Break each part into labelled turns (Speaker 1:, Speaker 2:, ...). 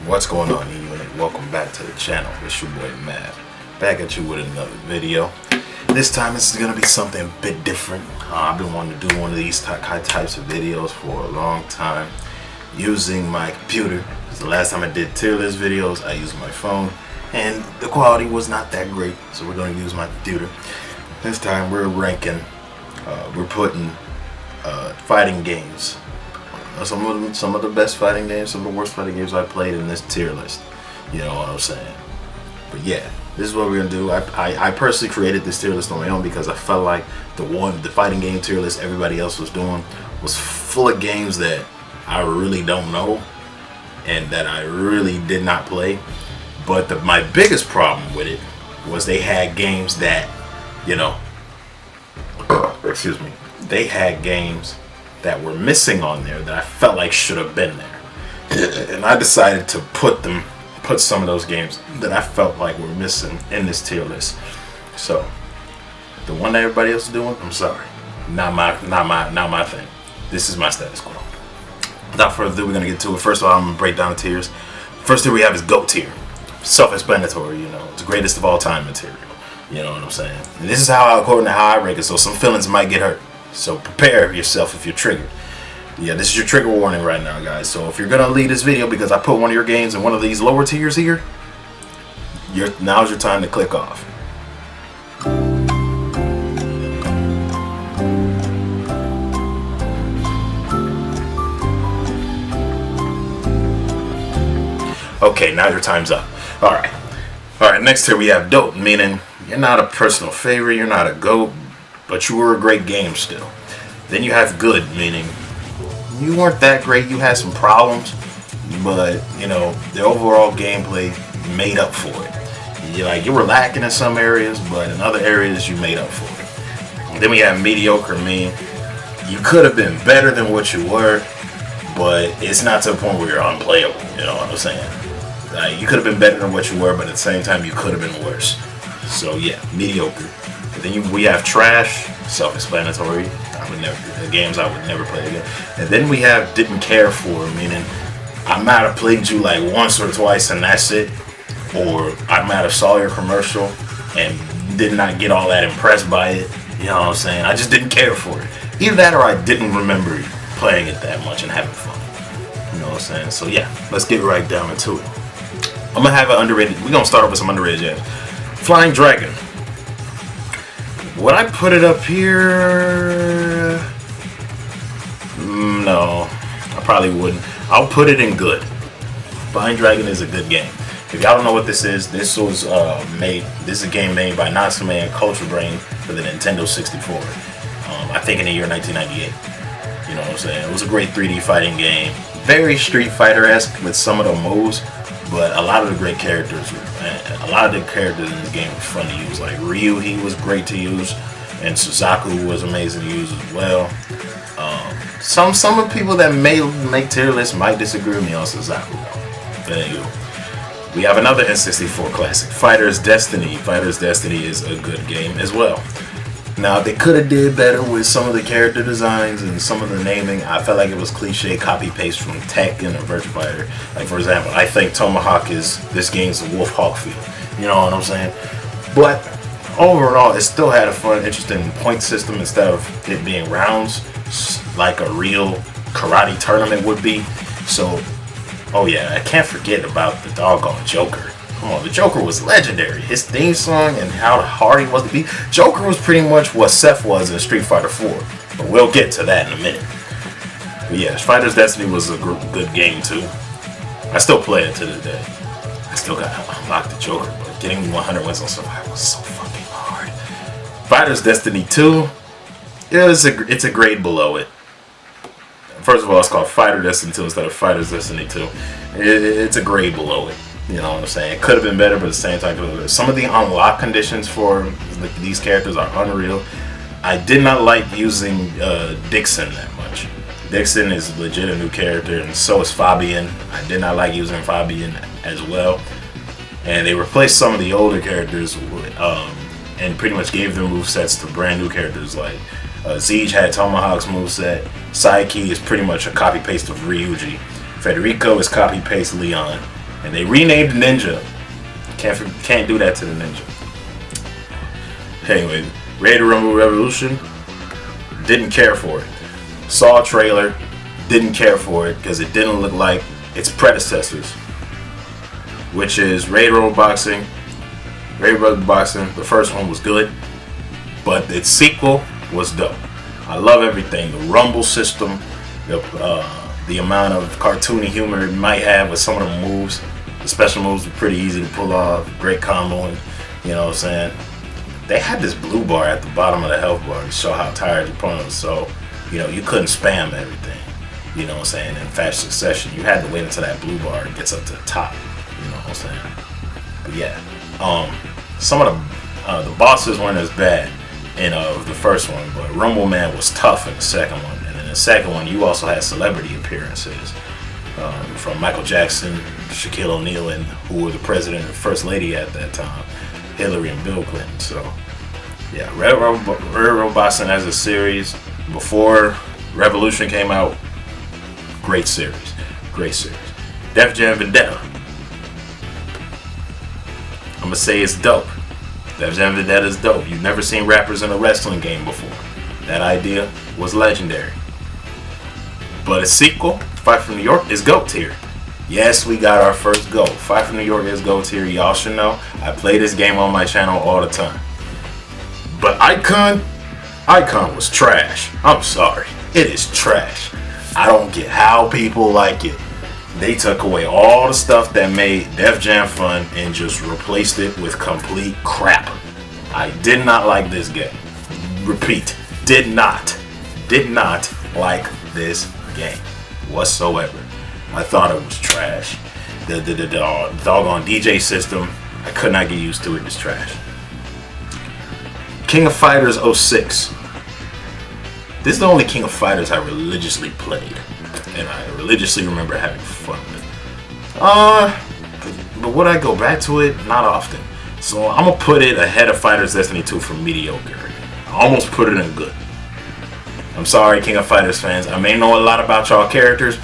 Speaker 1: What's going on, E-Unit? Welcome back to the channel. It's your boy Mav, back at you with another video. This time this is going to be something a bit different. I've been wanting to do one of these types of videos for a long time using my computer. Because the last time I did tier list videos, I used my phone and the quality was not that great, so we're going to use my computer. This time we're ranking, we're putting fighting games. Some of the best fighting games, some of the worst fighting games I played in this tier list. You know what I'm saying? But yeah, this is what we're gonna do. I personally created this tier list on my own because I felt like the fighting game tier list everybody else was doing was full of games that I really don't know and that I really did not play. But my biggest problem with it was they had games that, you know, excuse me, they had games that were missing on there that I felt like should have been there, and I decided to put some of those games that I felt like were missing in this tier list. So the one that everybody else is doing, I'm sorry, not my thing. This is my status quo. Without further ado, we're gonna get to it. First of all, I'm gonna break down the tiers. First tier we have is GOAT tier. Self-explanatory, you know, it's the greatest of all time material. You know what I'm saying? And this is according to how I rank it. So some feelings might get hurt. So prepare yourself if you're triggered. Yeah, this is your trigger warning right now, guys. So if you're gonna leave this video because I put one of your games in one of these lower tiers here, now's your time to click off. Okay, now your time's up. Alright, next tier we have dope, meaning you're not a personal favorite, you're not a GOAT, but you were a great game still. Then you have good, meaning you weren't that great, you had some problems, but you know, the overall gameplay made up for it. You were lacking in some areas, but in other areas you made up for it. Then we have mediocre, meaning you could have been better than what you were, but it's not to the point where you're unplayable, you know what I'm saying? You could have been better than what you were, but at the same time you could have been worse. So yeah, mediocre. Then we have trash, self-explanatory. The games I would never play again. And then we have didn't care for, meaning I might have played you like once or twice and that's it, or I might have saw your commercial and did not get all that impressed by it. You know what I'm saying? I just didn't care for it. Either that or I didn't remember playing it that much and having fun. You know what I'm saying? So yeah, let's get right down into it. I'm gonna have an underrated. We're gonna start off with some underrated games. Flying Dragon. Would I put it up here? No, I probably wouldn't. I'll put it in good. Flying Dragon is a good game. If y'all don't know what this is was this is a game made by Natsume and Culture Brain for the Nintendo 64. I think in the year 1998. You know what I'm saying? It was a great 3D fighting game. Very Street Fighter-esque with some of the moves, but a lot of the great characters were. A lot of the characters in this game were fun to use. Like Ryu, he was great to use, and Suzaku was amazing to use as well. Some of the people that may make tier lists might disagree with me on Suzaku though. There you go. We have another N64 classic, Fighter's Destiny. Fighter's Destiny is a good game as well. Now they could have did better with some of the character designs and some of the naming. I felt like it was cliche copy paste from Tekken or Virtua Fighter. Like for example, I think Tomahawk is this game's the Wolf Hawk feel. You know what I'm saying? But overall, it still had a fun, interesting point system instead of it being rounds like a real karate tournament would be. So, oh yeah, I can't forget about the doggone Joker. Come on, the Joker was legendary. His theme song and how hard he was to beat. Joker was pretty much what Seth was in Street Fighter 4. But we'll get to that in a minute. But yeah, Fighter's Destiny was a good game too. I still play it to this day. I still got to unlock the Joker, but getting 100 wins on Survival was so fucking hard. Fighter's Destiny 2, yeah, it's a grade below it. First of all, it's called Fighter Destiny 2 instead of Fighter's Destiny 2. It's a grade below it. You know what I'm saying? It could have been better, but at the same time, some of the unlock conditions for these characters are unreal. I did not like using Dixon that much. Dixon is legit a new character, and so is Fabian. I did not like using Fabian as well. And they replaced some of the older characters with, and pretty much gave them movesets to brand new characters. Like Zeej had Tomahawk's moveset. Saiki is pretty much a copy paste of Ryuji. If Federico is copy paste Leon, and they renamed Ninja. Can't do that to the Ninja. Anyway, Ready to Rumble Revolution, didn't care for it. Saw a trailer, didn't care for it because it didn't look like its predecessors, which is Ready to Rumble Boxing. Ready to Rumble Boxing, the first one was good, but its sequel was dope. I love everything. The Rumble system, the amount of cartoony humor it might have with some of the moves. The special moves were pretty easy to pull off. Great comboing, you know what I'm saying? They had this blue bar at the bottom of the health bar to show how tired your opponent was, so you couldn't spam everything. You know what I'm saying? In fast succession, you had to wait until that blue bar gets up to the top. You know what I'm saying? But yeah, some of the bosses weren't as bad in the first one, but Rumble Man was tough in the second one. And in the second one, you also had celebrity appearances from Michael Jackson, Shaquille O'Neal, and who were the president and first lady at that time, Hillary and Bill Clinton. So yeah, Red Rumble Boxing as a series before Revolution came out, great series. Def Jam Vendetta, I'm gonna say it's dope. Def Jam Vendetta is dope. You've never seen rappers in a wrestling game before. That idea was legendary. But a sequel, Fight from New York, is GOAT tier. Yes, we got our first GOAT. Fight from New York is GOAT tier. Y'all should know. I play this game on my channel all the time. But Icon was trash. I'm sorry. It is trash. I don't get how people like it. They took away all the stuff that made Def Jam fun and just replaced it with complete crap. I did not like this game. Repeat, did not like this game whatsoever. I thought it was trash. The doggone DJ system, I could not get used to it. It's trash. King of Fighters 06. This is the only King of Fighters I religiously played, and I religiously remember having fun with. But would I go back to it? Not often. So I'm gonna put it ahead of Fighters Destiny 2 for mediocre. I almost put it in good. I'm sorry, King of Fighters fans. I may know a lot about y'all characters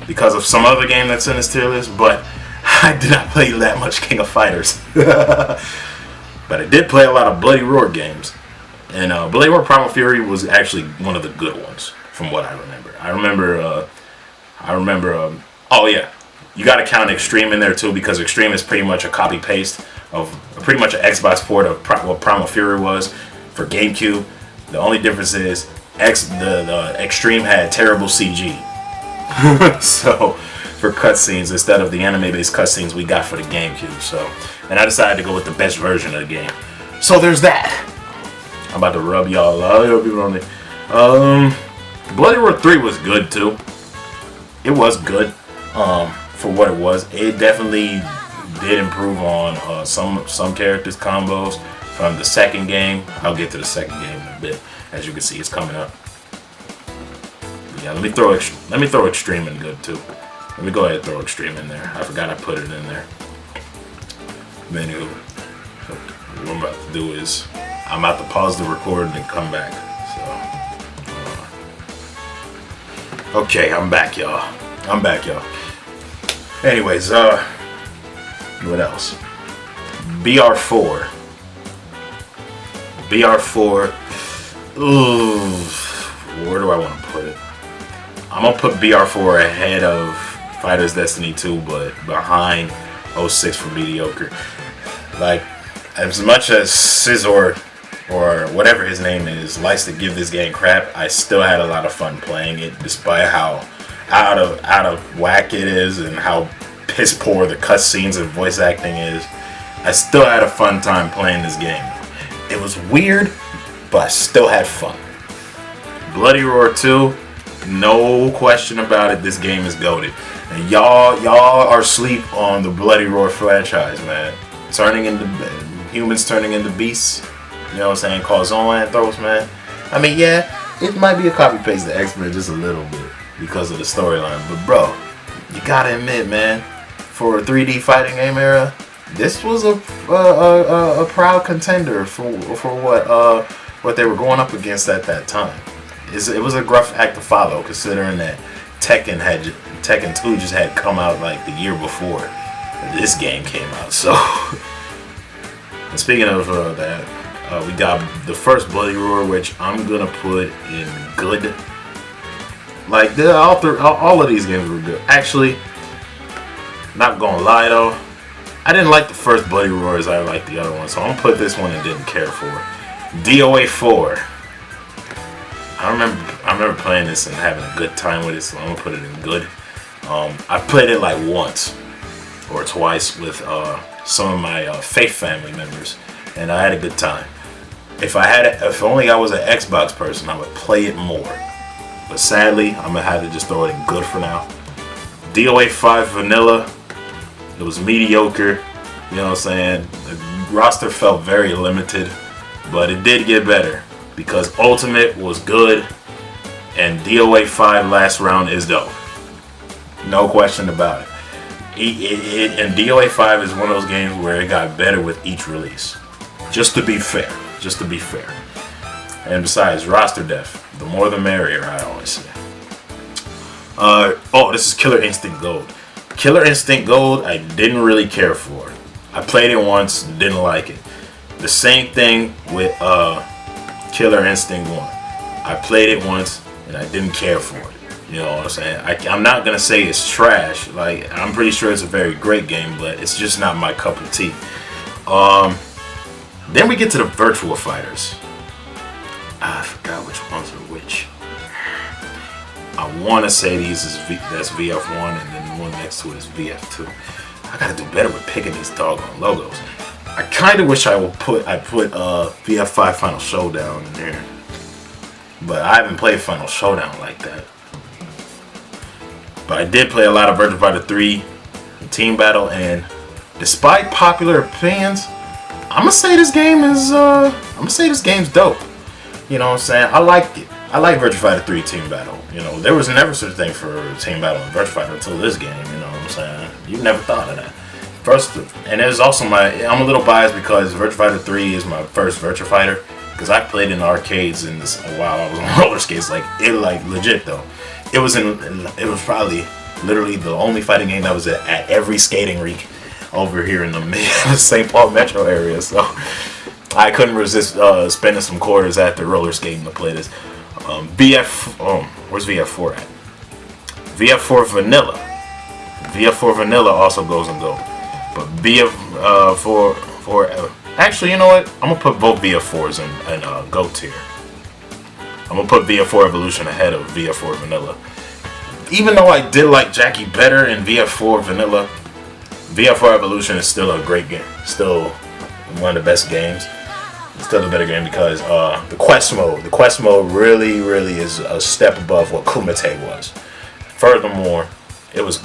Speaker 1: because of some other game that's in this tier list, but I did not play that much King of Fighters. But I did play a lot of Bloody Roar games. And Bloody Roar Primal Fury was actually one of the good ones, from what I remember. Oh yeah, you got to count Extreme in there too, because Extreme is pretty much a copy paste of pretty much an Xbox port of what Primal Fury was for GameCube. The only difference is the Extreme had terrible CG. So for cutscenes, instead of the anime-based cutscenes we got for the GameCube. So, and I decided to go with the best version of the game. So there's that. I'm about to rub y'all out. Bloody Roar 3 was good too. It was good for what it was. It definitely did improve on some characters combos from the second game. I'll get to the second game in a bit. As you can see, it's coming up. But yeah, let me throw Extreme in good too. Let me go ahead and throw Extreme in there. I forgot I put it in there. Menu. What I'm about to do is I'm about to pause the recording and come back. So, okay, I'm back, y'all. Anyways, what else? BR4. Ooh, where do I want to put it? I'm gonna put BR4 ahead of Fighters Destiny 2, but behind 06 for mediocre. Like, as much as Scizor, or whatever his name is, likes to give this game crap, I still had a lot of fun playing it, despite how out of whack it is and how piss poor the cutscenes and voice acting is. I still had a fun time playing this game. It was weird, but I still had fun. Bloody Roar 2, no question about it, this game is goated. And y'all are asleep on the Bloody Roar franchise, man. Humans turning into beasts. You know what I'm saying? Cause Zoan throws, man. I mean, yeah, it might be a copy paste to X-Men just a little bit because of the storyline. But bro, you gotta admit, man, for a 3D fighting game era, this was a proud contender for what they were going up against at that time. It was a gruff act to follow, considering that Tekken Tekken 2 just had come out like the year before this game came out. So, and speaking of that, we got the first Bloody Roar, which I'm gonna put in good. Like all of these games were good. Actually, not gonna lie though, I didn't like the first Bloody Roar as I liked the other one, so I'm gonna put this one and didn't care for. DOA 4. I remember playing this and having a good time with it, so I'm gonna put it in good. I played it like once or twice with some of my Faith family members, and I had a good time. If only I was an Xbox person, I would play it more. But sadly, I'm gonna have to just throw it in good for now. DOA 5 Vanilla, it was mediocre. You know what I'm saying? The roster felt very limited, but it did get better because Ultimate was good, and DOA 5 Last Round is dope. No question about it. And DOA 5 is one of those games where it got better with each release. Just to be fair. And besides, roster depth. The more the merrier, I always say. This is Killer Instinct Gold. Killer Instinct Gold, I didn't really care for. I played it once, didn't like it. The same thing with Killer Instinct 1. I played it once, and I didn't care for it. You know what I'm saying? I'm not gonna say it's trash. Like, I'm pretty sure it's a very great game, but it's just not my cup of tea. Then we get to the Virtua Fighters. I forgot which ones are which. I want to say that's VF1, and then the one next to it is VF2. I gotta do better with picking these doggone logos. I kind of wish I put VF5 Final Showdown in there, but I haven't played Final Showdown like that. But I did play a lot of Virtua Fighter 3 Team Battle, and despite popular opinions, I'm gonna say this game's dope. You know what I'm saying? I liked it. I like Virtua Fighter 3 Team Battle. You know, there was never such a thing for Team Battle in Virtua Fighter until this game. You know what I'm saying? You never thought of that. And it was also I'm a little biased because Virtua Fighter 3 is my first Virtua Fighter, because I played in arcades while I was on roller skates. Like legit though. It was probably literally the only fighting game that was at every skating rink over here in the St. Paul metro area. So I couldn't resist spending some quarters after roller skating to play this. Where's VF4 at? VF4 Vanilla. VF4 Vanilla also goes in gold. But VF4, actually, you know what? I'm gonna put both VF4s in GOAT tier. I'm gonna put VF4 Evolution ahead of VF4 Vanilla. Even though I did like Jackie better in VF4 Vanilla, VF4 Evolution is still a great game. Still one of the best games. Still a better game because the quest mode really is a step above what Kumite was. Furthermore, it was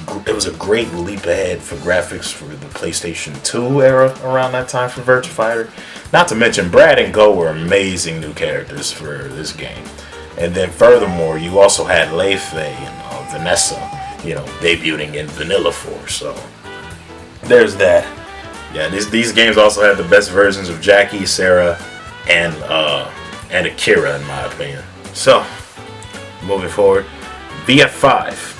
Speaker 1: a great leap ahead for graphics for the PlayStation 2 era around that time for Virtua Fighter. Not to mention, Brad and Go were amazing new characters for this game. And then furthermore, you also had Lei Fei and Vanessa, you know, debuting in Vanilla 4. So there's that. Yeah, these games also have the best versions of Jackie, Sarah, and Akira, in my opinion. So, moving forward, VF5.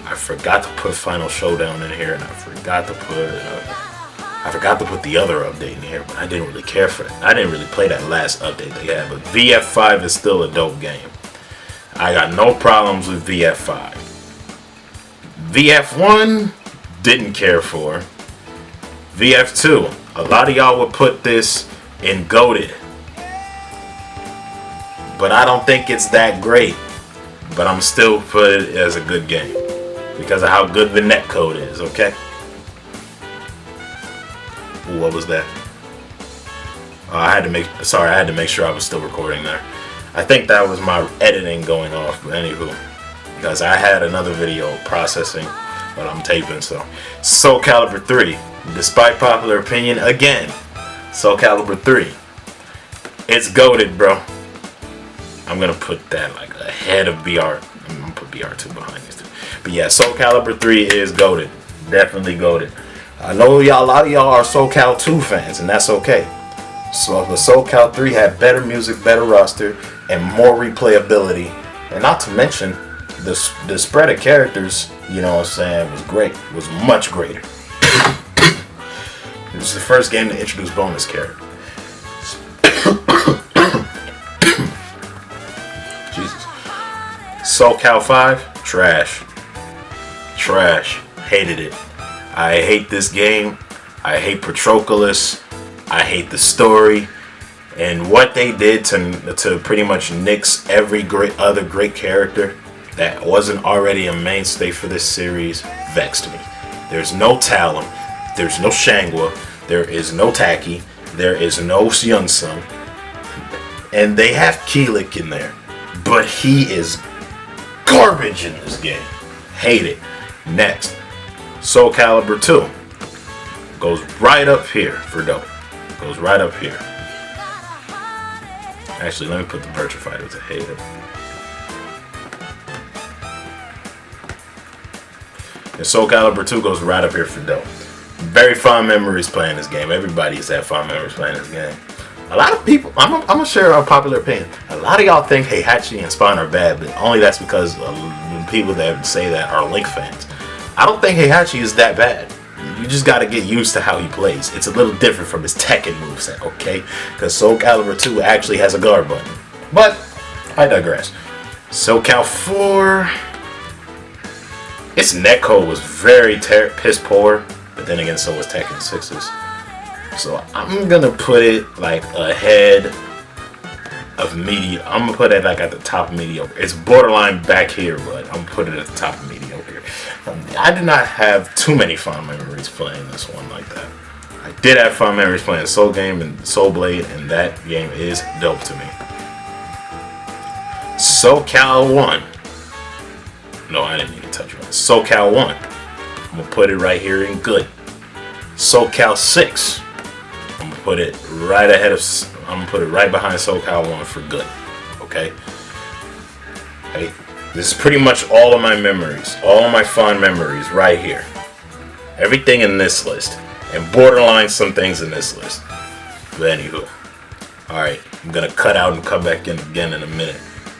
Speaker 1: I forgot to put Final Showdown in here, and I forgot to put the other update in here, but I didn't really care for that. I didn't really play that last update they had, but VF5 is still a dope game. I got no problems with VF5. VF1, didn't care for. VF2, a lot of y'all would put this in GOATed, but I don't think it's that great. But I'm still put it as a good game because of how good the netcode is. Okay. Ooh, what was that? I had to make sure I was still recording there. I think that was my editing going off. But anywho, because I had another video processing, but I'm taping. So, Soul Calibur 3. Despite popular opinion, again, Soul Calibur 3. It's GOATed, bro. I'm gonna put that like ahead of BR. I'm gonna put BR2 behind these two. But yeah, Soul Calibur 3 is GOATed. Definitely GOATed. I know a lot of y'all are Soul Cal 2 fans, and that's okay. So the Soul Cal 3 had better music, better roster, and more replayability. And not to mention, the spread of characters, you know what I'm saying, was great. Was much greater. It was the first game to introduce bonus characters. Jesus. SoCal 5, trash. Trash. Hated it. I hate this game. I hate Patroclus. I hate the story. And what they did to pretty much nix every other great character that wasn't already a mainstay for this series vexed me. There's no Talon. There's no Shangwa. There is no Taki. There is no Youngsung. And they have Keelik in there. But he is garbage in this game. Hate it. Next. Soul Calibur 2. Goes right up here for dope. Goes right up here. Actually, let me put the Virtua Fighters ahead. And Soul Calibur 2 goes right up here for dope. Very fond memories playing this game. Everybody has had fond memories playing this game. A lot of people, I'm gonna share a popular opinion. A lot of y'all think Heihachi and Spawn are bad, but only that's because the people that say that are Link fans. I don't think Heihachi is that bad. You just gotta get used to how he plays. It's a little different from his Tekken moveset, okay? Because Soul Calibur 2 actually has a guard button. But, I digress. SoCal 4... Its netcode was very piss poor, but then again, so was Tekken 6's. So I'm gonna put it like ahead of medium. I'm gonna put it like at the top of mediocre. It's borderline back here, but I'm gonna put it at the top of mediocre. I did not have too many fond memories playing this one like that. I did have fond memories playing Soul Game and Soul Blade, and that game is dope to me. SoCal 1. No, I didn't even touch it. SoCal 1. I'm gonna put it right here in good. SoCal 6. I'm gonna put it right ahead of. I'm gonna put it right behind SoCal 1 for good. Okay. Hey, this is pretty much all of my memories, all of my fond memories right here. Everything in this list, and borderline some things in this list. But anywho, all right, I'm gonna cut out and come back in again in a minute.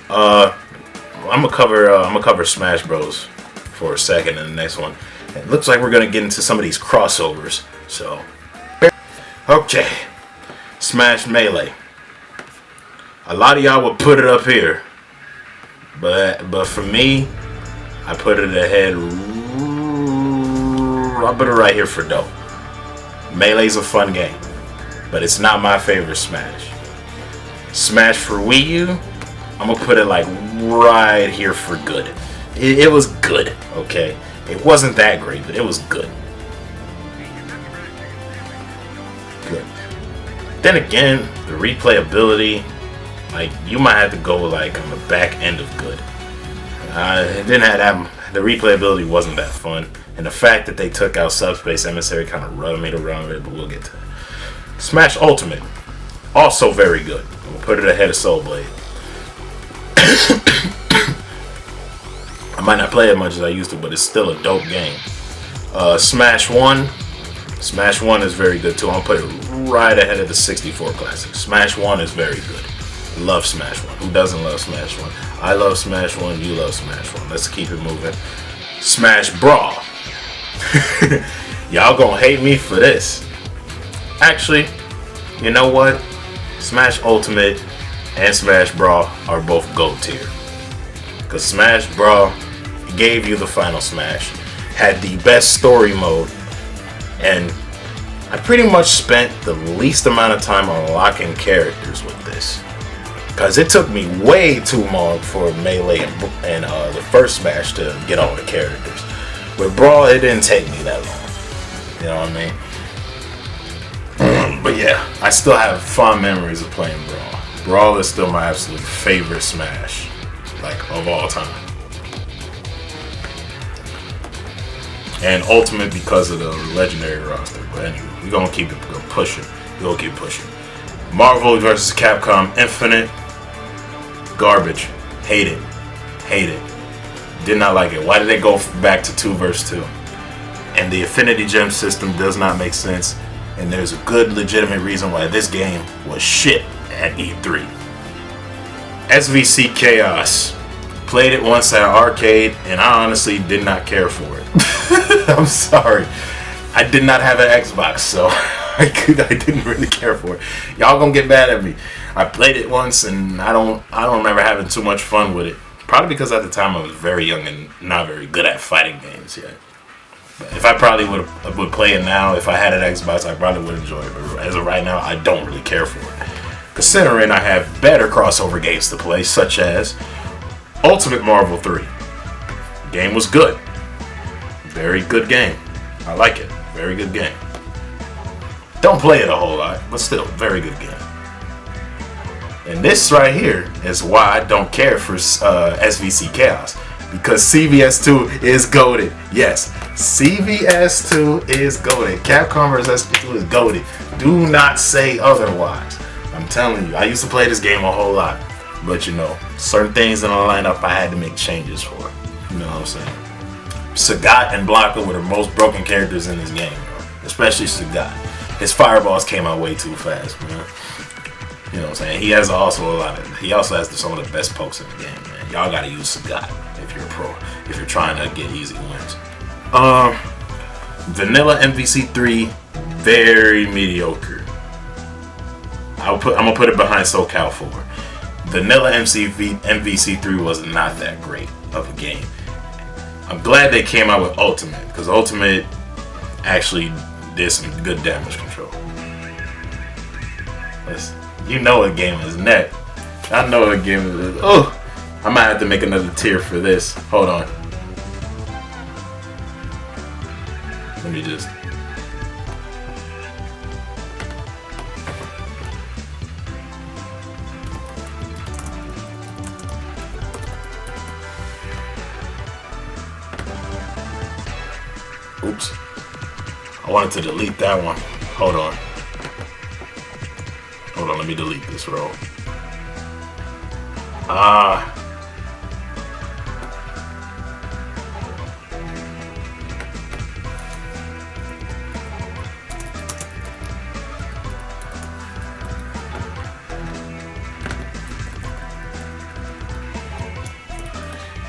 Speaker 1: I'm gonna cover Smash Bros for a second in the next one. It looks like we're gonna get into some of these crossovers. So, okay, Smash Melee. A lot of y'all would put it up here, but for me, I put it ahead. I'll put it right here for dope. Melee's a fun game, but it's not my favorite Smash. Smash for Wii U, I'm gonna put it like right here for good. It was good, okay? It wasn't that great, but it was good. Good. Then again, the replayability, like, you might have to go like on the back end of good. It didn't have that. The replayability wasn't that fun, and the fact that they took out Subspace Emissary kind of rubbed me the wrong way. But we'll get to that. Smash Ultimate, also very good. We'll put it ahead of Soul Blade. I might not play it as much as I used to, but it's still a dope game. Smash 1. Smash 1 is very good too. I'll put it right ahead of the 64 classic. Smash 1 is very good. Love Smash 1. Who doesn't love Smash 1? I love Smash 1. You love Smash 1. Let's keep it moving. Smash Brawl. Y'all gonna hate me for this. Actually, you know what? Smash Ultimate and Smash Brawl are both GOAT tier. Because Smash Brawl gave you the final Smash, had the best story mode, and I pretty much spent the least amount of time unlocking characters with this. Because it took me way too long for Melee and the first Smash to get all the characters. With Brawl, it didn't take me that long. You know what I mean? But yeah, I still have fond memories of playing Brawl. Brawl is still my absolute favorite Smash, like, of all time. And Ultimate because of the legendary roster. But anyway, we're gonna keep it pushing. We're gonna keep pushing. Marvel vs. Capcom Infinite. Garbage. Hate it. Hate it. Did not like it. Why did they go back to 2 vs. 2? And the Affinity Gem system does not make sense. And there's a good legitimate reason why this game was shit at E3. SVC Chaos. played it once at an arcade, and I honestly did not care for it. I'm sorry. I did not have an Xbox, so I didn't really care for it. Y'all gonna get mad at me. I played it once, and I don't remember having too much fun with it. Probably because at the time I was very young and not very good at fighting games yet. But if I probably would play it now, if I had an Xbox, I probably would enjoy it. But as of right now, I don't really care for it. Considering I have better crossover games to play, such as Ultimate Marvel 3. Game was good. Very good game. I like it. Very good game. Don't play it a whole lot, but still, very good game. And this right here is why I don't care for SVC Chaos. Because CVS2 is goated. Yes, CVS2 is goated. Capcom vs. SVS2 is goated. Do not say otherwise. I'm telling you, I used to play this game a whole lot. But you know, certain things in the lineup I had to make changes for. You know what I'm saying? Sagat and Blanca were the most broken characters in this game, bro. Especially Sagat. His fireballs came out way too fast, man. You know what I'm saying? He has also he also has some of the best pokes in the game, man. Y'all gotta use Sagat if you're a pro, if you're trying to get easy wins. Vanilla MVC3, very mediocre. I'm gonna put it behind SoCal 4. Vanilla MVC3 was not that great of a game. I'm glad they came out with Ultimate, because Ultimate actually did some good damage control. You know a game is net. I know a game is. Oh, I might have to make another tier for this. Hold on. Let me just. Oops. I wanted to delete that one. Hold on. Hold on, let me delete this row.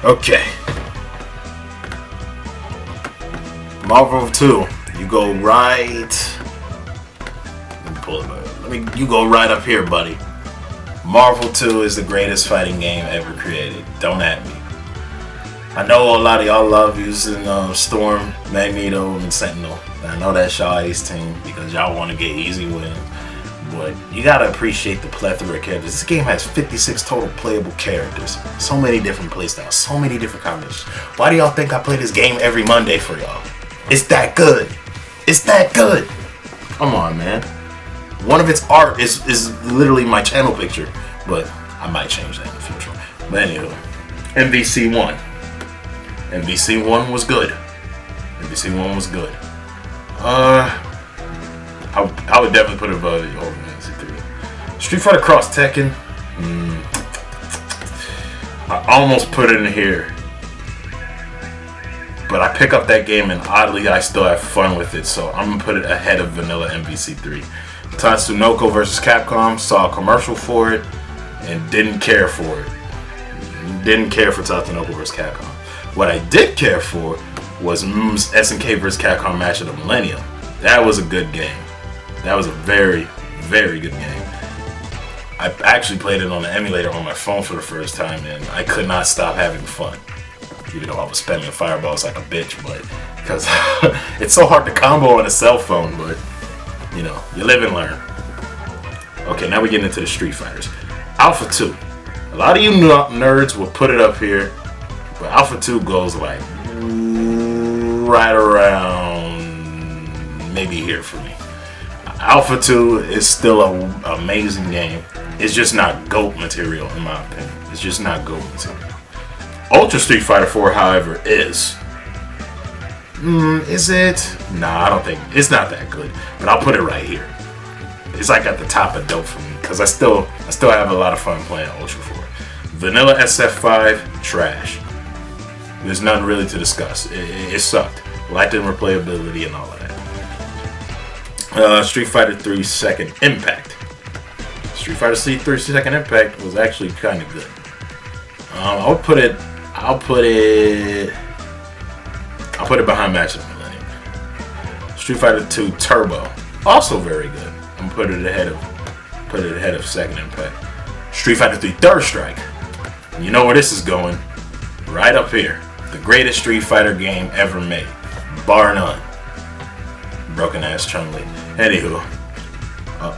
Speaker 1: Okay. Marvel 2, you go right. Let me pull it up. You go right up here, buddy. Marvel 2 is the greatest fighting game ever created. Don't at me. I know a lot of y'all love using Storm, Magneto, and Sentinel. And I know that's y'all's team because y'all want to get easy wins. But you gotta appreciate the plethora of characters. This game has 56 total playable characters. So many different playstyles, so many different combinations. Why do y'all think I play this game every Monday for y'all? It's that good. It's that good. Come on, man. One of its art is literally my channel picture, but I might change that in the future. But anywho, MVC1. MVC1 was good. MVC1 was good. I would definitely put it above the old MVC3. Street Fighter Cross Tekken. I almost put it in here. But I pick up that game and oddly I still have fun with it, so I'm gonna put it ahead of Vanilla MVC3. Tatsunoko vs. Capcom, saw a commercial for it and didn't care for it. Didn't care for Tatsunoko vs. Capcom. What I did care for was SNK vs. Capcom Match of the Millennium. That was a good game. That was a very, very good game. I actually played it on the emulator on my phone for the first time and I could not stop having fun. Even though I was spamming fireballs like a bitch, but because it's so hard to combo on a cell phone, but you know, you live and learn. Okay, now we're getting into the Street Fighters. Alpha 2. A lot of you nerds will put it up here, but Alpha 2 goes like right around maybe here for me. Alpha 2 is still an amazing game. It's just not GOAT material in my opinion. It's just not GOAT material. Ultra Street Fighter 4, however, is. Is it? Nah, I don't think. It's not that good. But I'll put it right here. It's like at the top of dope for me. Because I still have a lot of fun playing Ultra 4. Vanilla SF5, trash. There's nothing really to discuss. It sucked. Lacked in replayability and all of that. Street Fighter 3 Second Impact. Street Fighter 3 Second Impact was actually kind of good. I would put it I'll put it behind Match of the Millennium. Street Fighter 2 Turbo, also very good. I'm gonna put it ahead of Second Impact. Street Fighter 3 Third Strike. You know where this is going? Right up here. The greatest Street Fighter game ever made, bar none. Broken ass Chun-Li. Anywho,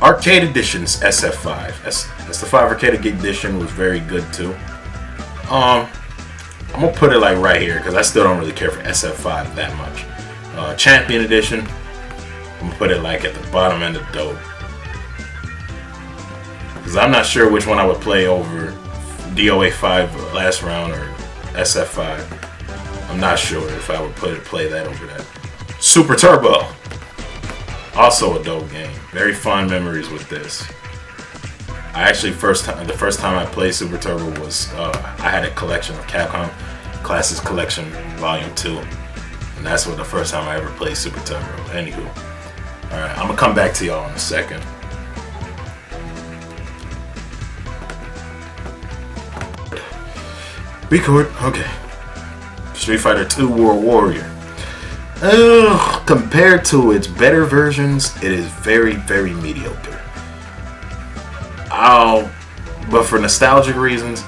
Speaker 1: Arcade Edition's SF5. SF5 Arcade Edition was very good too. I'm gonna put it like right here because I still don't really care for SF5 that much. Champion Edition, I'm gonna put it like at the bottom end of dope. Because I'm not sure which one I would play over DOA 5 last round or SF5. I'm not sure if I would play that over that. Super Turbo, also a dope game. Very fond memories with this. I actually the first time I played Super Turbo was I had a collection of Capcom Classics Collection Volume 2, and that's the first time I ever played Super Turbo. Anywho, all right, I'm gonna come back to y'all in a second. Record. Okay. Street Fighter 2 World Warrior. Compared to its better versions, it is very, very mediocre. But for nostalgic reasons,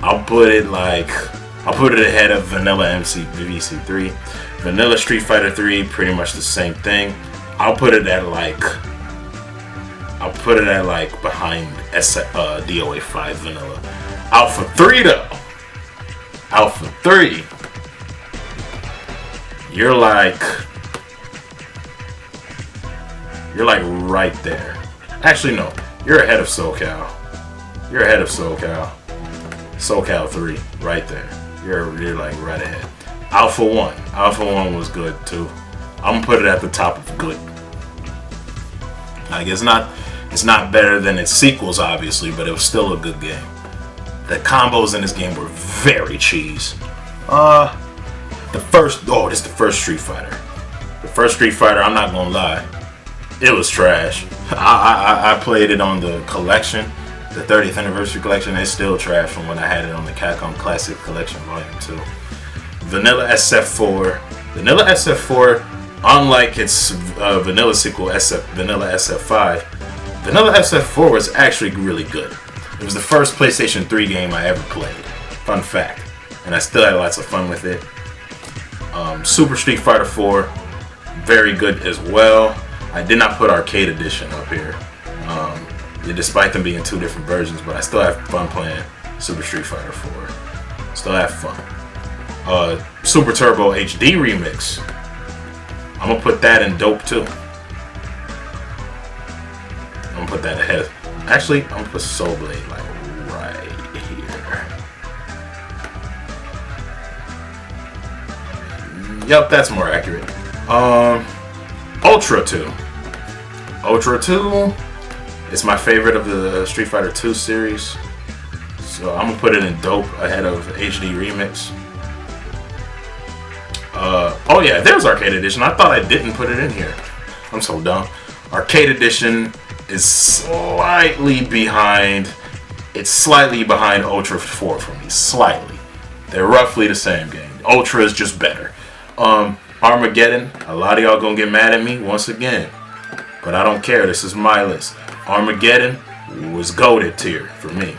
Speaker 1: I'll put it ahead of Vanilla VC3. Vanilla Street Fighter 3, pretty much the same thing. I'll put it at behind DOA 5 Vanilla. Alpha 3 though. Alpha 3. You're like right there. Actually, no. You're ahead of SoCal. You're ahead of SoCal. SoCal 3, right there. You're like right ahead. Alpha 1. Alpha 1 was good too. I'm gonna put it at the top of good. Like it's not better than its sequels, obviously, but it was still a good game. The combos in this game were very cheese. This is the first Street Fighter. The first Street Fighter, I'm not gonna lie, it was trash. I played it on the collection, the 30th anniversary collection. It's still trash from when I had it on the Capcom Classic Collection Volume 2. Vanilla SF4. Vanilla SF4, unlike its vanilla sequel Vanilla SF5, Vanilla SF4 was actually really good. It was the first PlayStation 3 game I ever played. Fun fact. And I still had lots of fun with it. Super Street Fighter 4, very good as well. I did not put Arcade Edition up here, despite them being two different versions, but I still have fun playing Super Street Fighter 4. Still have fun. Super Turbo HD Remix, I'm gonna put that in dope too. I'm gonna put that ahead. Actually, I'm gonna put Soul Blade like right here. Yep, that's more accurate. Ultra 2. Ultra 2 is my favorite of the Street Fighter 2 series. So I'm gonna put it in dope ahead of HD Remix. Oh yeah, there's Arcade Edition. I thought I didn't put it in here. I'm so dumb. Arcade Edition is slightly behind. It's slightly behind Ultra 4 for me. Slightly. They're roughly the same game. Ultra is just better. Armageddon. A lot of y'all gonna get mad at me once again, but I don't care. This is my list. Armageddon was goated tier for me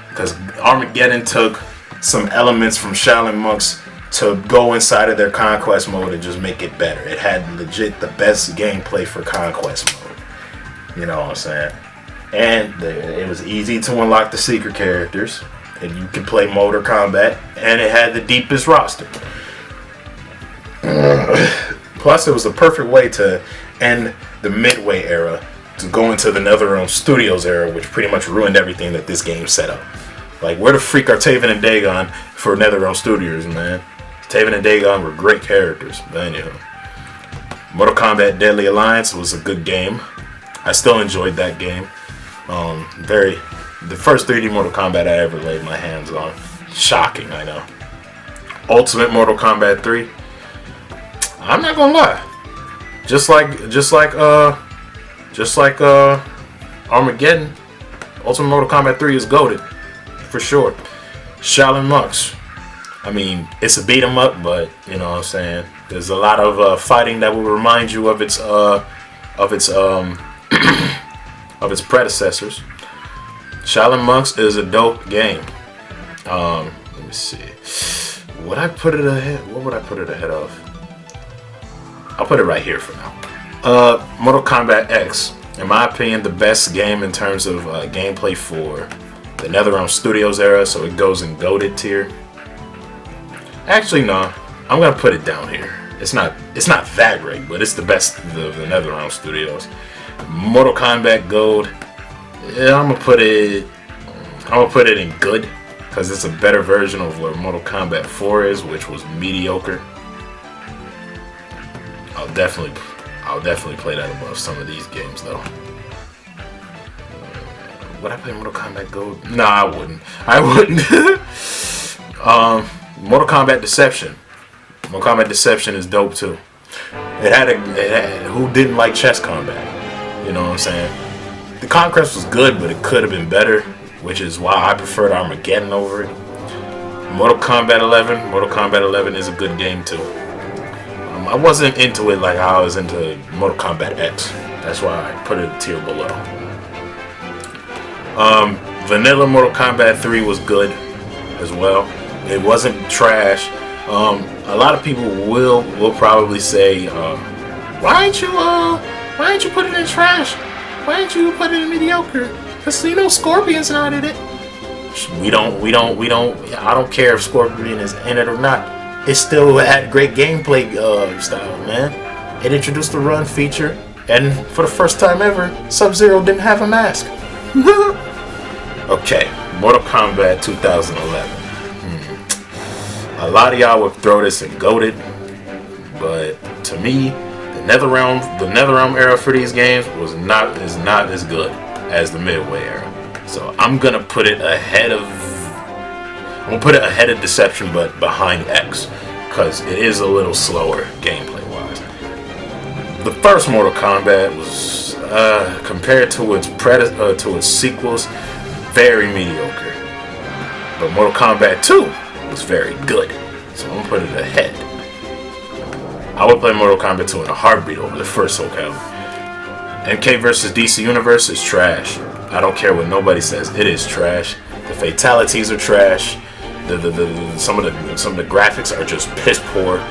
Speaker 1: because Armageddon took some elements from Shaolin Monks to go inside of their Conquest mode and just make it better. It had legit the best gameplay for Conquest mode. You know what I'm saying? And it was easy to unlock the secret characters, and you could play Mortal Kombat, and it had the deepest roster. Plus, it was the perfect way to end the Midway era to go into the NetherRealm Studios era, which pretty much ruined everything that this game set up. Like, where the freak are Taven and Dagon for NetherRealm Studios, man? Taven and Dagon were great characters. But anyway, Mortal Kombat Deadly Alliance was a good game. I still enjoyed that game. The first 3D Mortal Kombat I ever laid my hands on. Shocking, I know. Ultimate Mortal Kombat 3. I'm not gonna lie. Just like Armageddon, Ultimate Mortal Kombat 3 is goated for sure. Shaolin Monks, I mean, it's a beat 'em up, but you know what I'm saying. There's a lot of fighting that will remind you of its of its of its predecessors. Shaolin Monks is a dope game. Let me see. Would I put it ahead? What would I put it ahead of? I'll put it right here for now. Mortal Kombat X, in my opinion, the best game in terms of gameplay for the NetherRealm Studios era, so it goes in GOATed tier. Actually, no, I'm gonna put it down here. It's not that great, but it's the best of the NetherRealm Studios. Mortal Kombat Gold, yeah, I'm gonna put it in good because it's a better version of what Mortal Kombat 4 is, which was mediocre. I'll definitely play that above some of these games though. Would I play Mortal Kombat Gold? Nah, I wouldn't. Mortal Kombat Deception. Mortal Kombat Deception is dope too. Who didn't like chess combat? You know what I'm saying? The Conquest was good, but it could have been better, which is why I preferred Armageddon over it. Mortal Kombat 11. Mortal Kombat 11 is a good game too. I wasn't into it like I was into Mortal Kombat X. That's why I put it a tier below. Vanilla Mortal Kombat 3 was good as well. It wasn't trash. A lot of people will probably say, why ain't you put it in trash? Why ain't you put it in mediocre? Cause you know Scorpion's not in it. We don't. I don't care if Scorpion is in it or not. It still had great gameplay style, man. It introduced the run feature, and for the first time ever, Sub-Zero didn't have a mask. Okay, Mortal Kombat 2011. A lot of y'all would throw this in GOATed, but to me, the NetherRealm era for these games is not as good as the Midway era. So I'm gonna put it ahead of Deception, but behind X, because it is a little slower gameplay wise. The first Mortal Kombat was compared to its sequels, very mediocre. But Mortal Kombat 2 was very good, so I'm gonna put it ahead. I would play Mortal Kombat 2 in a heartbeat over the first Soul Calibur. MK vs DC Universe is trash. I don't care what nobody says, it is trash. The fatalities are trash. Some of the graphics are just piss poor.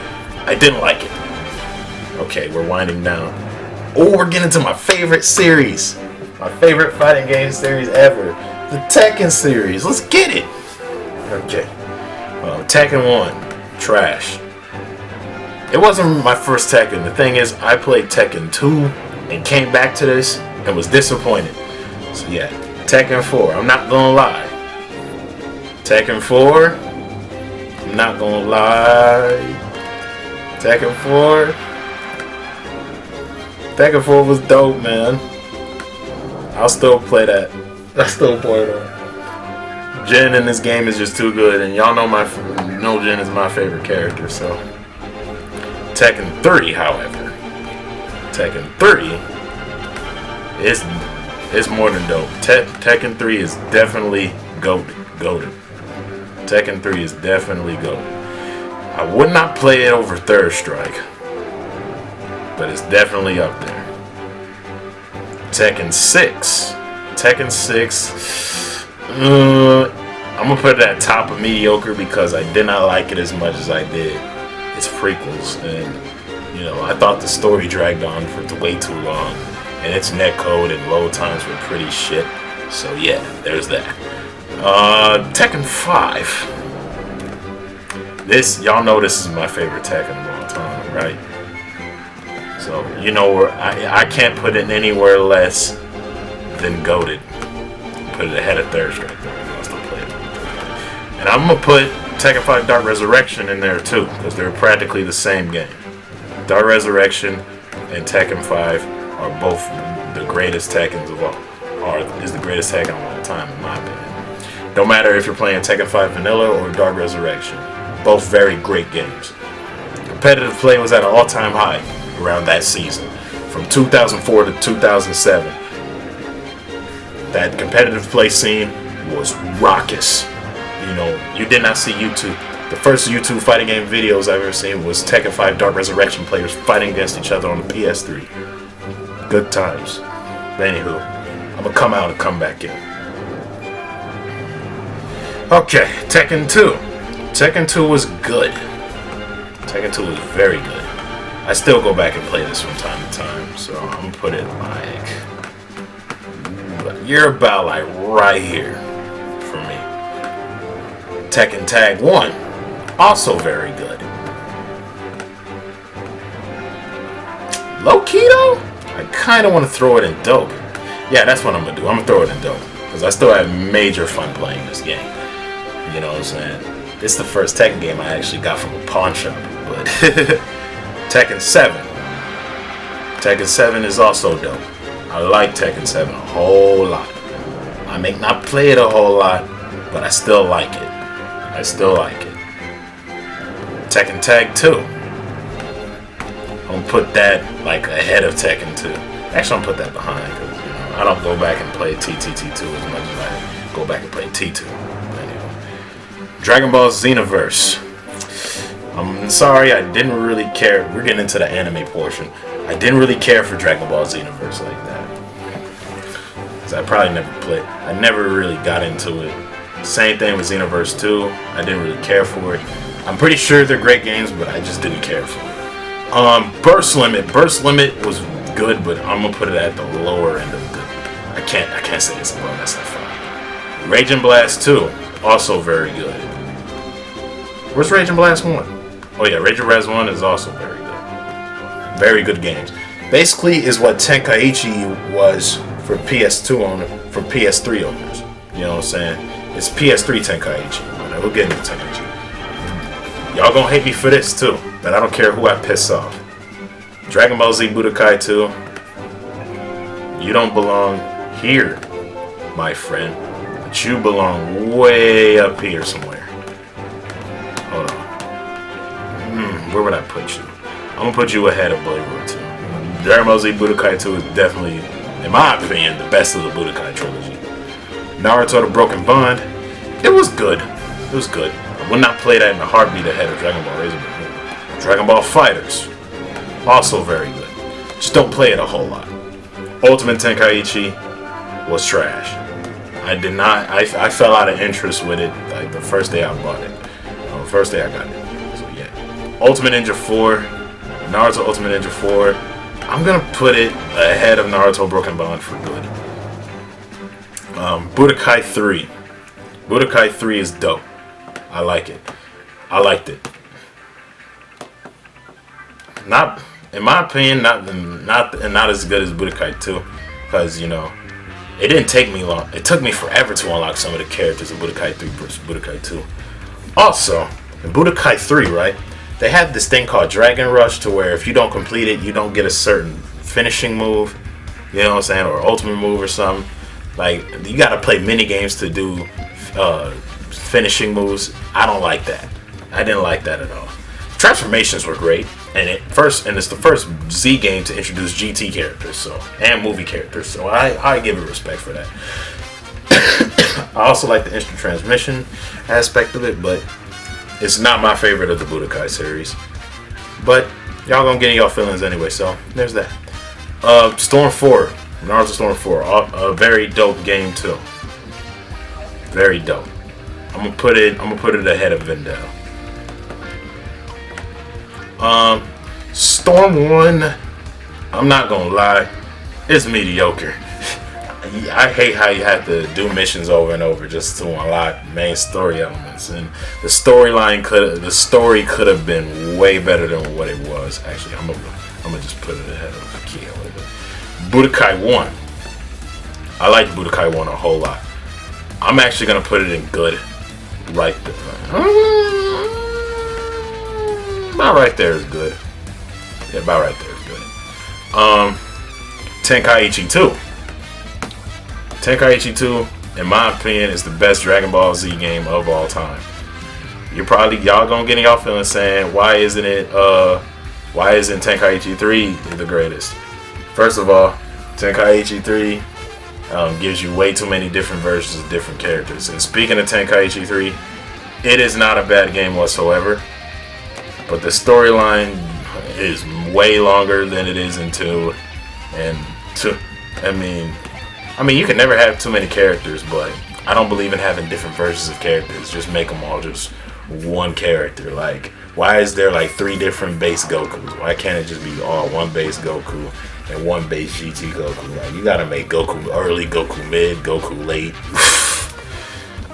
Speaker 1: I didn't like it. Okay, we're winding down. Oh, we're getting to my favorite series, my favorite fighting game series ever, the Tekken series. Let's get it. Okay. Tekken 1, trash. It wasn't my first Tekken. The thing is, I played Tekken 2 and came back to this and was disappointed. So yeah, Tekken 4, I'm not gonna lie. Tekken 4, I'm not gonna lie. Tekken 4 was dope, man. I'll still play that. Jin in this game is just too good, and y'all know Jin is my favorite character. So Tekken 3, however, Tekken 3 is more than dope. Tekken 3 is definitely goated. Tekken 3 is definitely goated. I would not play it over Third Strike, but it's definitely up there. Tekken 6. I'm gonna put it at top of mediocre because I did not like it as much as I did its prequels, and you know, I thought the story dragged on for way too long, and its netcode and load times were pretty shit. So yeah, there's that. Tekken 5. Y'all know this is my favorite Tekken of all time, right? So you know, I can't put it anywhere less than GOATed. Put it ahead of Third Strike. I'll still play it. And I'm gonna put Tekken 5 Dark Resurrection in there too, because they're practically the same game. Dark Resurrection and Tekken 5 are both the greatest Tekkens of all. Is the greatest Tekken of all time, in my opinion. Don't matter if you're playing Tekken 5 Vanilla or Dark Resurrection. Both very great games. Competitive play was at an all-time high around that season. From 2004 to 2007. That competitive play scene was raucous. You know, you did not see YouTube The first YouTube fighting game videos I've ever seen was Tekken 5 Dark Resurrection players fighting against each other on the PS3. Good times. But anywho, I'm gonna come out and come back in. Okay, Tekken 2. Tekken 2 was good. Tekken 2 was very good. I still go back and play this from time to time, so I'm gonna put it like, you're about like right here for me. Tekken Tag 1, also very good. Low key though, I kind of want to throw it in dope. Yeah, that's what I'm gonna do. I'm gonna throw it in dope because I still have major fun playing this game. You know what I'm saying? This is the first Tekken game I actually got from a pawn shop. But Tekken 7. Tekken 7 is also dope. I like Tekken 7 a whole lot. I may not play it a whole lot, but I still like it. I still like it. Tekken Tag 2. I'm gonna put that like ahead of Tekken 2. Actually, I'm gonna put that behind because I don't go back and play TTT2 as much as I go back and play T2. Anyway. Dragon Ball Xenoverse. I'm sorry, I didn't really care. We're getting into the anime portion. I didn't really care for Dragon Ball Xenoverse like that. Because I probably never played. I never really got into it. Same thing with Xenoverse 2. I didn't really care for it. I'm pretty sure they're great games, but I just didn't care for it. Burst Limit. Burst Limit was good, but I'm gonna put it at the lower end of good. I can't say it's above. That's not fine. Raging Blast 2, also very good. Where's Raging Blast 1? Oh yeah, Raging Blast 1 is also very good. Very good games. Basically is what Tenkaichi was for PS2 owner, for PS3 owners. You know what I'm saying? It's PS3 Tenkaichi. We'll get into Tenkaichi. Y'all gonna hate me for this too, but I don't care who I piss off. Dragon Ball Z Budokai 2. You don't belong here, my friend. But you belong way up here somewhere. Hold on. Where would I put you? I'm gonna put you ahead of Blade Road 2. Dragon Ball Z Budokai 2 is definitely, in my opinion, the best of the Budokai trilogy. Naruto The Broken Bond. It was good. It was good. I would not play that in a heartbeat ahead of Dragon Ball Razor. Dragon Ball Fighters. Also very good. Just don't play it a whole lot. Ultimate Tenkaichi was trash. I did not. I fell out of interest with it like the first day I bought it. First day I got it. So yeah. Ultimate Ninja 4. Naruto Ultimate Ninja 4. I'm gonna put it ahead of Naruto Broken Bond for good. Budokai 3. Budokai 3 is dope. I like it. I liked it. Not, in my opinion, not as good as Budokai 2, because it didn't take me long. It took me forever to unlock some of the characters of Budokai 3 versus Budokai 2. Also, in Budokai 3, right, they had this thing called Dragon Rush, to where if you don't complete it, you don't get a certain finishing move, you know what I'm saying, or ultimate move or something. Like, you gotta play mini games to do finishing moves. I don't like that. I didn't like that at all. Transformations were great, and it's the first Z game to introduce GT characters, and movie characters. So I give it respect for that. I also like the instant transmission aspect of it, but it's not my favorite of the Budokai series. But y'all gonna get in y'all feelings anyway, so there's that. Storm 4, Naruto Storm 4, a very dope game too. Very dope. I'm gonna put it ahead of Vendetta. Storm 1, I'm not gonna lie, it's mediocre. I hate how you have to do missions over and over just to unlock main story elements, and the story could have been way better than what it was. Actually, I'm gonna just put it ahead of Kia a little bit. Budokai 1. I like Budokai 1 a whole lot. I'm actually gonna put it in good, right there. About right there is good. Yeah, about right there is good. Tenkaichi 2. Tenkaichi 2, in my opinion, is the best Dragon Ball Z game of all time. Y'all gonna get in y'all feelings saying, why isn't Tenkaichi 3 the greatest? First of all, Tenkaichi 3 gives you way too many different versions of different characters. And speaking of Tenkaichi 3, It is not a bad game whatsoever, but the storyline is way longer than it is in 2. And 2, I mean, you can never have too many characters, but I don't believe in having different versions of characters. Just make them all just one character. Like, why is there like 3 different base Gokus? Why can't it just be all one base Goku and one base GT Goku? Like, you gotta make Goku early, Goku mid, Goku late.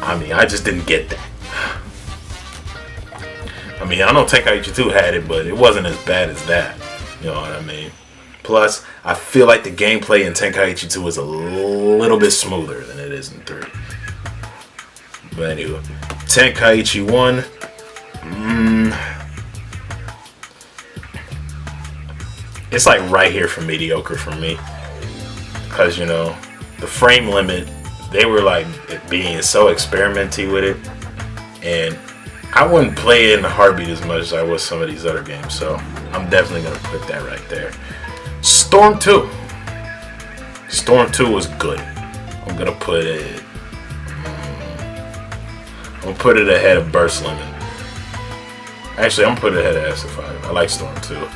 Speaker 1: I mean, I just didn't get that. I mean, I know Tenkaichi 2 had it, but it wasn't as bad as that. You know what I mean? Plus, I feel like the gameplay in Tenkaichi 2 is a little bit smoother than it is in 3. But anyway, Tenkaichi 1. It's like right here for mediocre for me. Because, you know, the frame limit, they were like being so experimental with it. And I wouldn't play it in a heartbeat as much as I was some of these other games. So I'm definitely going to put that right there. Storm 2. Storm 2 was good. I'm going to put it... I'm going to put it ahead of Burst Limit. Actually, I'm going to put it ahead of SF5. I like Storm 2.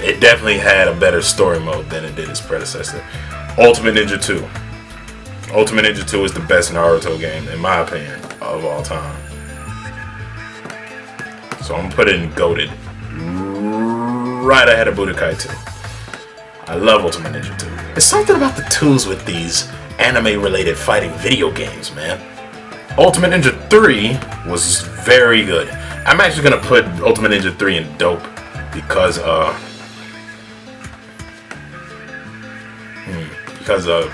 Speaker 1: It definitely had a better story mode than it did its predecessor. Ultimate Ninja 2. Ultimate Ninja 2 is the best Naruto game, in my opinion, of all time. So I'm going to put it in GOATed. Right ahead of Budokai 2. I love Ultimate Ninja 2. There's something about the 2s with these anime-related fighting video games, man. Ultimate Ninja 3 was very good. I'm actually going to put Ultimate Ninja 3 in dope because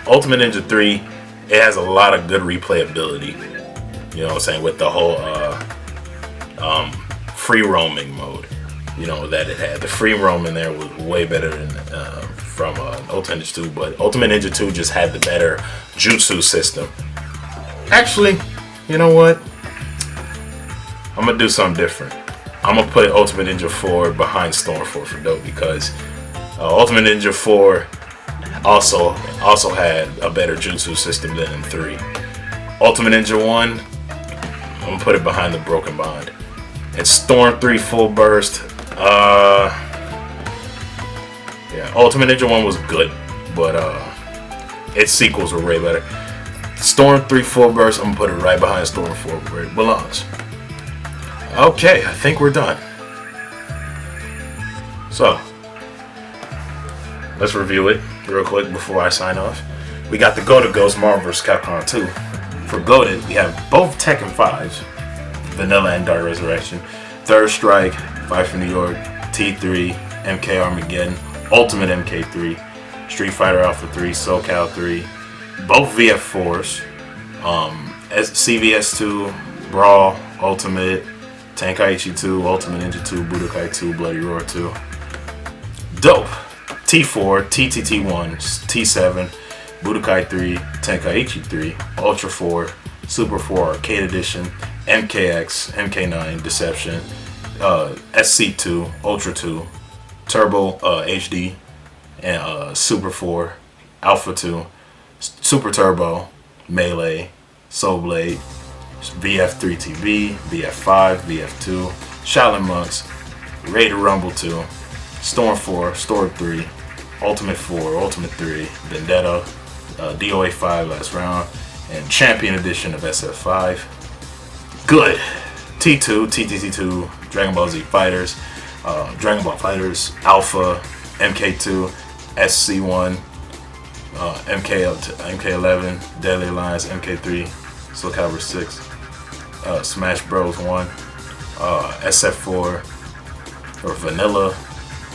Speaker 1: Ultimate Ninja 3, it has a lot of good replayability. You know what I'm saying? With the whole free roaming mode, you know, that it had. The free roaming there was way better than from Ultimate Ninja 2, but Ultimate Ninja 2 just had the better jutsu system. Actually, you know what? I'm gonna do something different. I'm gonna put Ultimate Ninja 4 behind Storm 4 for dope because Ultimate Ninja 4 also had a better jutsu system than in 3. Ultimate Ninja 1, I'm gonna put it behind the Broken Bond. And Storm 3 Full Burst, yeah, Ultimate Ninja 1 was good, but its sequels were way better. Storm 3 Full Burst, I'm gonna put it right behind Storm 4 where it belongs. Okay, I think we're done. So, let's review it real quick before I sign off. We got the GOATed Ghost Marvel vs. Capcom 2. For GOATed, we have both Tekken 5s, Vanilla and Dark Resurrection, Third Strike, Fight for New York, T3, MK Armageddon, Ultimate MK3, Street Fighter Alpha 3, SoCal 3, both VF4s, CVS2, Brawl, Ultimate, Tenkaichi 2, Ultimate Ninja 2, Budokai 2, Bloody Roar 2. Dope. T4, TTT1, T7, Budokai 3, Tenkaichi 3, Ultra 4, Super 4 Arcade Edition, MKX, MK9, Deception, SC2, Ultra 2, Turbo HD, and Super 4, Alpha 2, Super Turbo, Melee, Soul Blade, VF3 TV, VF5, VF2, Shaolin Monks, Raid Rumble 2, Storm 4, Storm 3, Ultimate 4, Ultimate 3, Vendetta, DOA 5 Last Round, and Champion Edition of SF5. Good. T2, TTT2, Dragon Ball Z Fighters, Dragon Ball Fighters, Alpha, MK2, SC1, MK11, Deadly Alliance, MK3, Soul Calibur 6, Smash Bros 1, SF4, or Vanilla,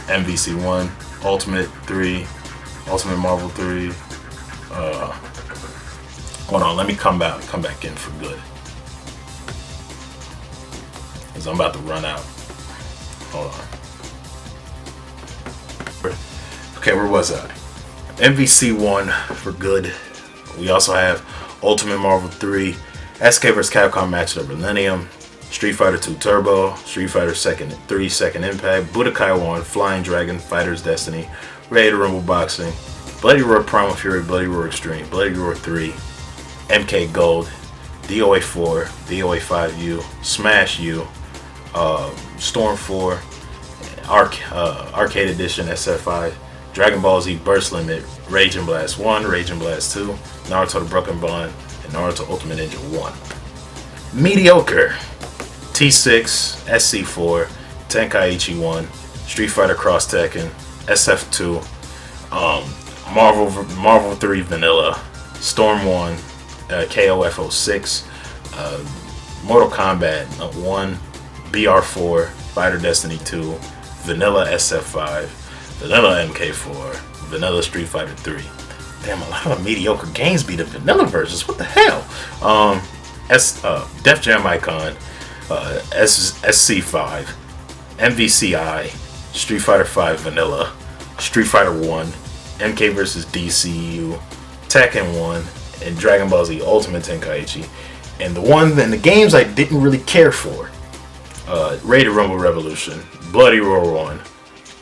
Speaker 1: MVC1, Ultimate 3, Ultimate Marvel 3. Hold on, let me come back in for good, because I'm about to run out. Hold on. Okay, where was I? MVC1 for good. We also have Ultimate Marvel 3, SK vs. Capcom Match of the Millennium, Street Fighter 2 Turbo, Street Fighter 3 Second Impact, Budokai 1, Flying Dragon, Fighter's Destiny, Raid Rumble Boxing, Bloody Roar Primal Fury, Bloody Roar Extreme, Bloody Roar 3, MK Gold, DOA 4, DOA 5U, Smash U, Storm 4, Arcade Edition SF5, Dragon Ball Z Burst Limit, Raging Blast 1, Raging Blast 2, Naruto the Broken Bond, and Naruto Ultimate Ninja 1. Mediocre: T6, SC4, Tenkaichi 1, Street Fighter Cross Tekken, SF2, Marvel 3 Vanilla, Storm 1, KOF 06, Mortal Kombat 1, BR4, Fighter Destiny 2, Vanilla SF5, Vanilla MK4, Vanilla Street Fighter 3. Damn, a lot of mediocre games be the vanilla versions. What the hell? Def Jam Icon, SC5, MVCI, Street Fighter 5 Vanilla, Street Fighter 1, MK vs. DCU, Tekken 1, and Dragon Ball Z Ultimate Tenkaichi. And the games I didn't really care for: Rated Rumble Revolution, Bloody Roar 1,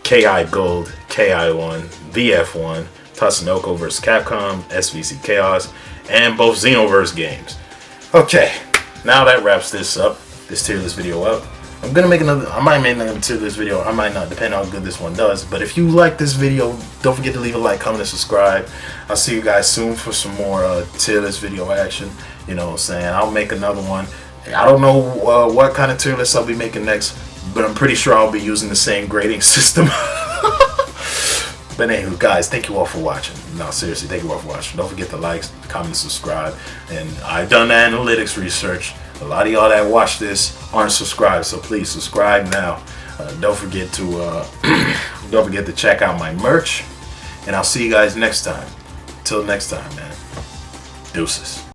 Speaker 1: KI Gold, KI 1, VF1, Tatsunoko vs. Capcom, SVC Chaos, and both Xenoverse games. Okay, now that wraps this tier list video up. I'm gonna make another. I might make another tier list video. I might not, depending on how good this one does. But if you like this video, don't forget to leave a like, comment, and subscribe. I'll see you guys soon for some more tier list video action. You know what I'm saying? I'll make another one. I don't know what kind of tier list I'll be making next, but I'm pretty sure I'll be using the same grading system. But anywho, guys, thank you all for watching. No, seriously, thank you all for watching. Don't forget to like, comment, subscribe. And I've done the analytics research. A lot of y'all that watch this aren't subscribed, so please subscribe now. Don't forget to check out my merch, and I'll see you guys next time. Till next time, man. Deuces.